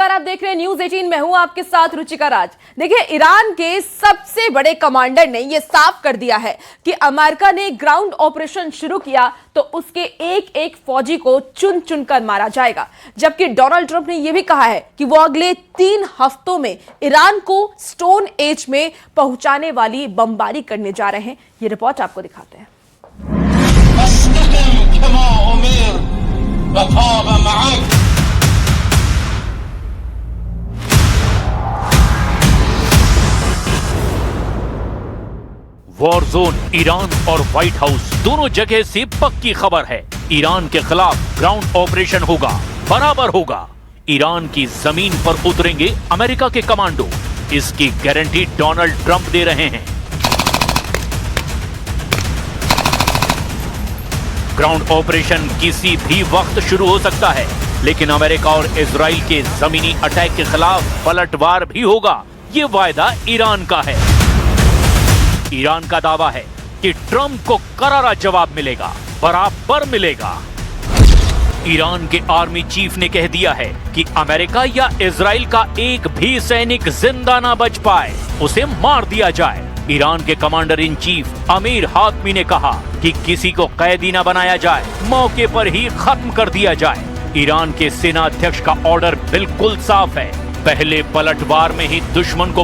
नमस्कार, आप देख रहे हैं न्यूज 18। मैं हूं आपके साथ रुचिका राज। देखिए, ईरान के सबसे बड़े कमांडर ने यह साफ कर दिया है कि अमेरिका ने ग्राउंड ऑपरेशन शुरू किया तो उसके एक एक फौजी को चुन चुनकर मारा जाएगा। जबकि डोनाल्ड ट्रंप ने यह भी कहा है कि वो अगले 3 हफ्तों में ईरान को स्टोन एज में पहुंचाने वाली बमबारी करने जा रहे हैं। ये रिपोर्ट आपको दिखाते हैं। वॉर जोन ईरान और व्हाइट हाउस दोनों जगह से पक्की खबर है। ईरान के खिलाफ ग्राउंड ऑपरेशन होगा, बराबर होगा। ईरान की जमीन पर उतरेंगे अमेरिका के कमांडो। इसकी गारंटी डोनाल्ड ट्रंप दे रहे हैं। ग्राउंड ऑपरेशन किसी भी वक्त शुरू हो सकता है, लेकिन अमेरिका और इजराइल के जमीनी अटैक के खिलाफ पलटवार भी होगा। ये वायदा ईरान का है। ईरान का दावा है कि ट्रंप को करारा जवाब मिलेगा, बराबर मिलेगा। ईरान के आर्मी चीफ ने कह दिया है कि अमेरिका या इजराइल का एक भी सैनिक जिंदा ना बच पाए, उसे मार दिया जाए। ईरान के कमांडर इन चीफ अमीर हातमी ने कहा कि किसी को कैदी न बनाया जाए, मौके पर ही खत्म कर दिया जाए। ईरान के सेना अध्यक्ष का ऑर्डर बिल्कुल साफ है, पहले पलटवार में ही दुश्मन को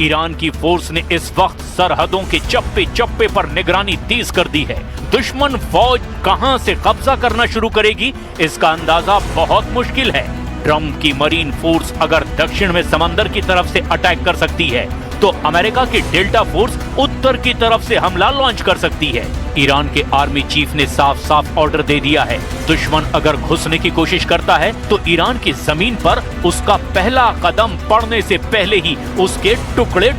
ईरान की फोर्स ने इस वक्त सरहदों के चप्पे चप्पे पर निगरानी तेज कर दी है। दुश्मन फौज कहां से कब्जा करना शुरू करेगी, इसका अंदाजा बहुत मुश्किल है। ट्रंप की मरीन फोर्स अगर दक्षिण में समंदर की तरफ से अटैक कर सकती है, तो अमेरिका की डेल्टा फोर्स उत्तर की तरफ से हमला लॉन्च कर सकती है। ईरान के आर्मी चीफ ने साफ साफ ऑर्डर दे दिया है, दुश्मन अगर घुसने की कोशिश करता है तो ईरान की जमीन पर उसका पहला कदम पड़ने से पहले ही उसके टुकड़े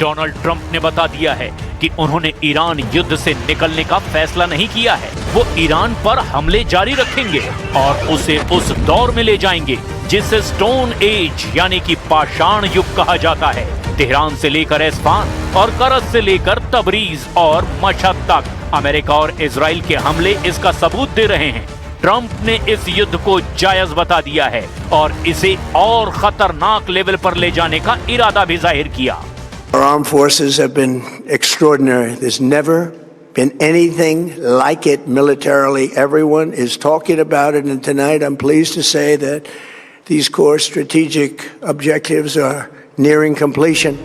डोनाल्ड ट्रंप ने बता दिया है कि उन्होंने ईरान युद्ध से निकलने का फैसला नहीं किया है। वो ईरान पर हमले जारी रखेंगे और उसे उस दौर में ले जाएंगे जिसे स्टोन एज यानी कि पाषाण युग कहा जाता है। तेहरान से लेकर एस्फान और करज से लेकर तबरीज और मशहद तक अमेरिका और इजराइल के हमले इसका सबूत दे रहे हैं। ट्रंप ने इस युद्ध को जायज बता दिया है और इसे और खतरनाक लेवल पर ले जाने का इरादा भी जाहिर किया। Our armed forces have been extraordinary. There's never been anything like it militarily. Everyone is talking about it, and tonight I'm pleased to say that these core strategic objectives are nearing completion.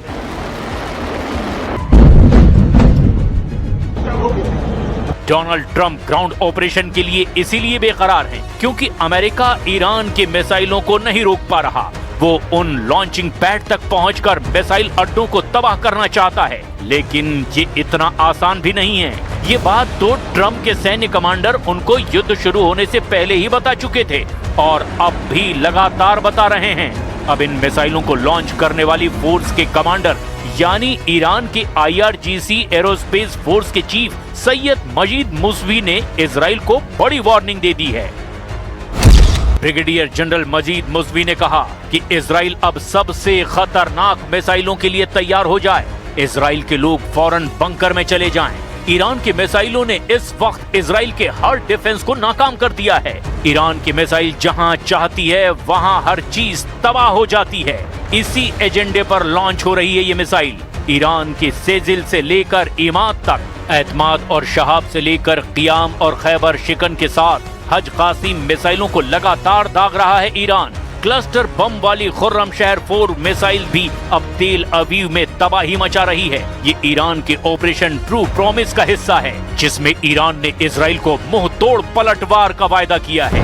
Donald Trump ground operation के लिए इसीलिए बेकरार हैं क्योंकि America Iran के मिसाइलों को नहीं रोक पा रहा। वो उन लॉन्चिंग पैड तक पहुंचकर मिसाइल अड्डों को तबाह करना चाहता है, लेकिन ये इतना आसान भी नहीं है। ये बात तो ट्रंप के सैन्य कमांडर उनको युद्ध शुरू होने से पहले ही बता चुके थे और अब भी लगातार बता रहे हैं। अब इन मिसाइलों को लॉन्च करने वाली फोर्स के कमांडर यानी ईरान के IRGC एरोस्पेस फोर्स के चीफ सैयद मजीद मुसवी ने इजराइल को बड़ी वार्निंग दे दी है। ब्रिगेडियर जनरल मजीद मुसवी ने कहा कि इजराइल अब सबसे खतरनाक मिसाइलों के लिए तैयार हो जाए। इजराइल के लोग फौरन बंकर में चले जाएं। ईरान की मिसाइलों ने इस वक्त इजराइल के हर डिफेंस को नाकाम कर दिया है। ईरान की मिसाइल जहां चाहती है वहां हर चीज तबाह हो जाती है। इसी एजेंडे पर लॉन्च हो रही है ये मिसाइल। ईरान के सेजिल से लेकर इमाद तक एतमाद और शहाब से लेकर क़ियाम और खैबर शिकन के साथ हज कासिम मिसाइलों को लगातार दाग रहा है ईरान। क्लस्टर बम वाली खुर्रम शहर 4 मिसाइल भी अब तेल अवीव में तबाही मचा रही है। ये ईरान के ऑपरेशन ट्रू प्रॉमिस का हिस्सा है, जिसमें ईरान ने इजराइल को मुंह तोड़ पलटवार का वायदा किया है।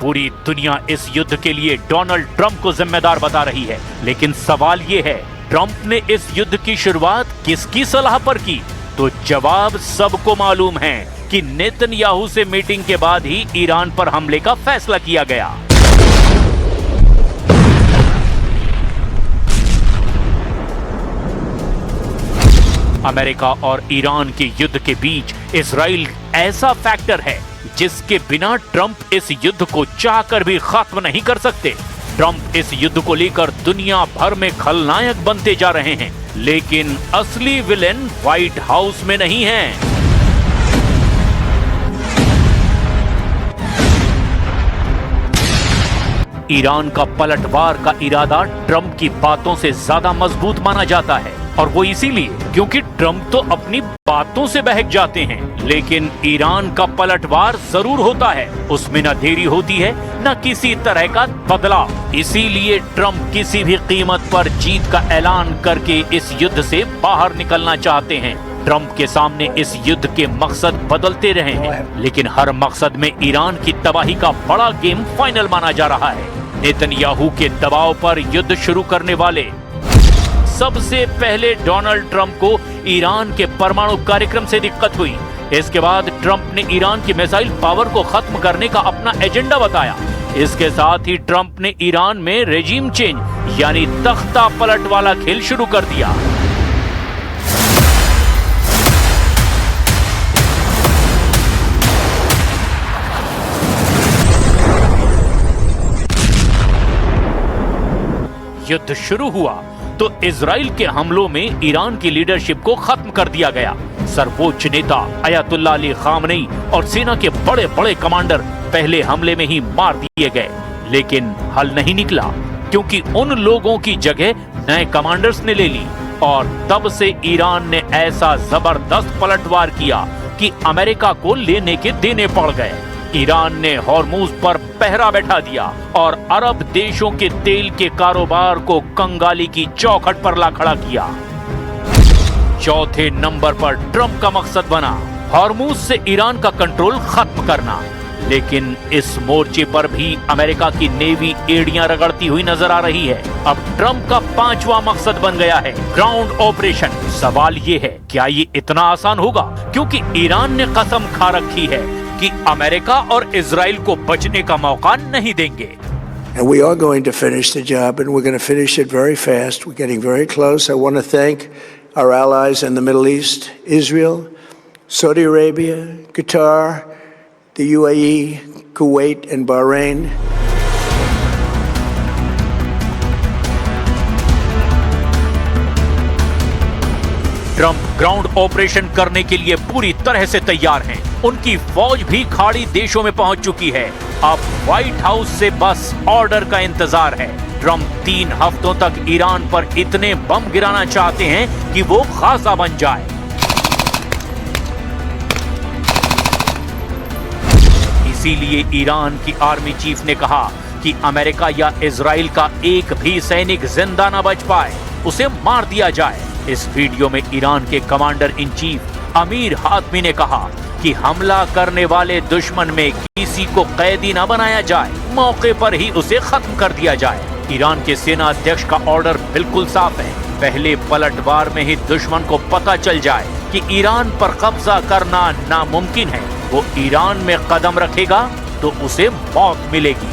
पूरी दुनिया इस युद्ध के लिए डोनाल्ड ट्रंप को जिम्मेदार बता रही है, लेकिन सवाल ये है, ट्रंप ने इस युद्ध की शुरुआत किसकी सलाह पर की? तो जवाब सबको मालूम है कि नेतन्याहू से मीटिंग के बाद ही ईरान पर हमले का फैसला किया गया। अमेरिका और ईरान के युद्ध के बीच इजराइल ऐसा फैक्टर है जिसके बिना ट्रंप इस युद्ध को चाहकर भी खत्म नहीं कर सकते। ट्रंप इस युद्ध को लेकर दुनिया भर में खलनायक बनते जा रहे हैं, लेकिन असली विलेन व्हाइट हाउस में नहीं है। ईरान का पलटवार का इरादा ट्रंप की बातों से ज्यादा मजबूत माना जाता है, और वो इसीलिए क्योंकि ट्रंप तो अपनी बातों से बहक जाते हैं, लेकिन ईरान का पलटवार जरूर होता है, उसमें न देरी होती है न किसी तरह का बदलाव। इसीलिए ट्रंप किसी भी कीमत पर जीत का ऐलान करके इस युद्ध से बाहर निकलना चाहते हैं। ट्रंप के सामने इस युद्ध के मकसद बदलते रहे हैं, लेकिन हर मकसद में ईरान की तबाही का बड़ा गेम फाइनल माना जा रहा है। नेतन्याहू के दबाव पर युद्ध शुरू करने वाले सबसे पहले डोनाल्ड ट्रंप को ईरान के परमाणु कार्यक्रम से दिक्कत हुई। इसके बाद ट्रंप ने ईरान की मिसाइल पावर को खत्म करने का अपना एजेंडा बताया। इसके साथ ही ट्रंप ने ईरान में रेजिम चेंज यानी तख्ता पलट वाला खेल शुरू कर दिया। युद्ध शुरू हुआ तो इजराइल के हमलों में ईरान की लीडरशिप को खत्म कर दिया गया। सर्वोच्च नेता अयतुल्लाह अली खामनेई और सेना के बड़े बड़े कमांडर पहले हमले में ही मार दिए गए, लेकिन हल नहीं निकला, क्योंकि उन लोगों की जगह नए कमांडर्स ने ले ली। और तब से ईरान ने ऐसा जबरदस्त पलटवार किया कि अमेरिका को लेने के देने पड़ गए। ईरान ने हॉर्मुज पर पहरा बैठा दिया और अरब देशों के तेल के कारोबार को कंगाली की चौखट पर ला खड़ा किया। चौथे नंबर पर ट्रंप का मकसद बना हॉर्मुज से ईरान का कंट्रोल खत्म करना, लेकिन इस मोर्चे पर भी अमेरिका की नेवी एड़ियां रगड़ती हुई नजर आ रही है। अब ट्रंप का पांचवा मकसद बन गया है ग्राउंड ऑपरेशन। सवाल ये है, क्या ये इतना आसान होगा? क्योंकि ईरान ने कसम खा रखी है कि अमेरिका और इजराइल को बचने का मौका नहीं देंगे। And we are going to finish the job, and we're going to finish it very fast. We're getting very close. I want to thank our allies in the Middle East, Israel, Saudi Arabia, Qatar, the UAE, Kuwait, and Bahrain. Trump ground operation करने के लिए पूरी तरह से तैयार हैं। उनकी फौज भी खाड़ी देशों में पहुंच चुकी है। अब व्हाइट हाउस से बस ऑर्डर का इंतजार है। ट्रंप 3 हफ्तों तक ईरान पर इतने बम गिराना चाहते हैं कि वो गाजा बन जाए। इसीलिए ईरान की आर्मी चीफ ने कहा कि अमेरिका या इजराइल का एक भी सैनिक जिंदा न बच पाए, उसे मार दिया जाए। इस वीडियो में ईरान के कमांडर इन चीफ अमीर हातमी ने कहा कि हमला करने वाले दुश्मन में किसी को कैदी न बनाया जाए, मौके पर ही उसे खत्म कर दिया जाए। ईरान के सेना अध्यक्ष का ऑर्डर बिल्कुल साफ है, पहले पलटवार में ही दुश्मन को पता चल जाए कि ईरान पर कब्जा करना नामुमकिन है, वो ईरान में कदम रखेगा तो उसे मौत मिलेगी।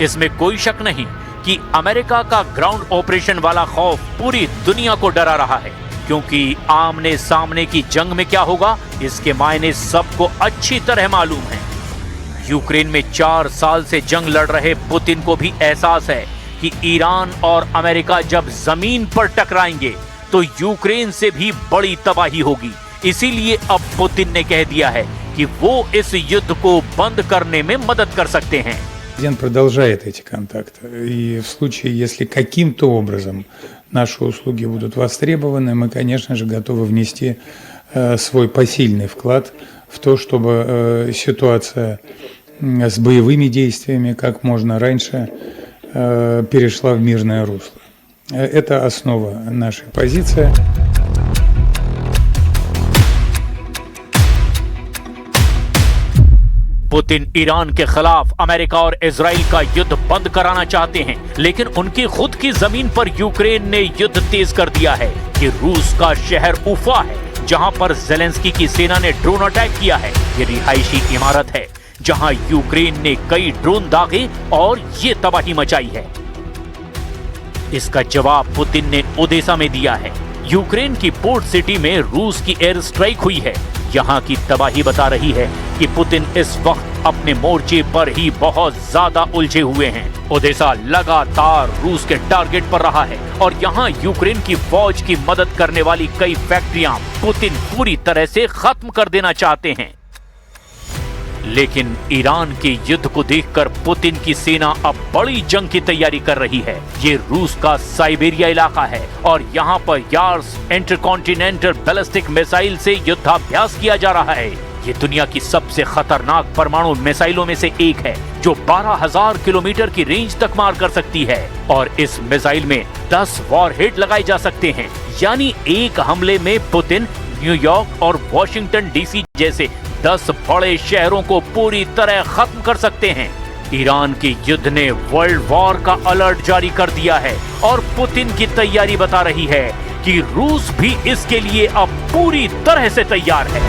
इसमें कोई शक नहीं कि अमेरिका का ग्राउंड ऑपरेशन वाला खौफ पूरी दुनिया को डरा रहा है, क्योंकि आमने सामने की जंग में क्या होगा इसके मायने सबको अच्छी तरह मालूम है। यूक्रेन में 4 साल से जंग लड़ रहे पुतिन को भी एहसास है कि ईरान और अमेरिका जब जमीन पर टकराएंगे तो यूक्रेन से भी बड़ी तबाही होगी। इसीलिए अब पुतिन ने कह दिया है कि वो इस युद्ध को बंद करने में मदद कर सकते हैं। Президент продолжает эти контакты, и в случае, если каким-то образом наши услуги будут востребованы, мы, конечно же, готовы внести свой посильный вклад в то, чтобы ситуация с боевыми действиями как можно раньше перешла в мирное русло. Это основа нашей позиции. पुतिन ईरान के खिलाफ अमेरिका और इजराइल का युद्ध बंद कराना चाहते हैं, लेकिन उनकी खुद की जमीन पर यूक्रेन ने युद्ध तेज कर दिया है कि रूस का शहर उफा है, जहां पर जेलेंस्की की सेना ने ड्रोन अटैक किया है। ये रिहायशी इमारत है जहां यूक्रेन ने कई ड्रोन दागे और ये तबाही मचाई है। इसका जवाब पुतिन ने ओडेसा में दिया है। यूक्रेन की पोर्ट सिटी में रूस की एयर स्ट्राइक हुई है। यहाँ की तबाही बता रही है कि पुतिन इस वक्त अपने मोर्चे पर ही बहुत ज्यादा उलझे हुए हैं। ओडेसा लगातार रूस के टारगेट पर रहा है और यहाँ यूक्रेन की फौज की मदद करने वाली कई फैक्ट्रियां पुतिन पूरी तरह से खत्म कर देना चाहते हैं। लेकिन ईरान के युद्ध को देखकर पुतिन की सेना अब बड़ी जंग की तैयारी कर रही है। ये रूस का साइबेरिया इलाका है और यहाँ पर यार्स इंटरकॉन्टिनेंटल बैलिस्टिक मिसाइल से युद्धाभ्यास किया जा रहा है। ये दुनिया की सबसे खतरनाक परमाणु मिसाइलों में से एक है, जो 12,000 किलोमीटर की रेंज तक मार कर सकती है और इस मिसाइल में 10 वॉरहेड लगाए जा सकते हैं। यानी एक हमले में पुतिन न्यूयॉर्क और वॉशिंगटन डीसी जैसे 10 बड़े शहरों को पूरी तरह खत्म कर सकते हैं। ईरान के युद्ध ने वर्ल्ड वॉर का अलर्ट जारी कर दिया है और पुतिन की तैयारी बता रही है कि रूस भी इसके लिए अब पूरी तरह से तैयार है।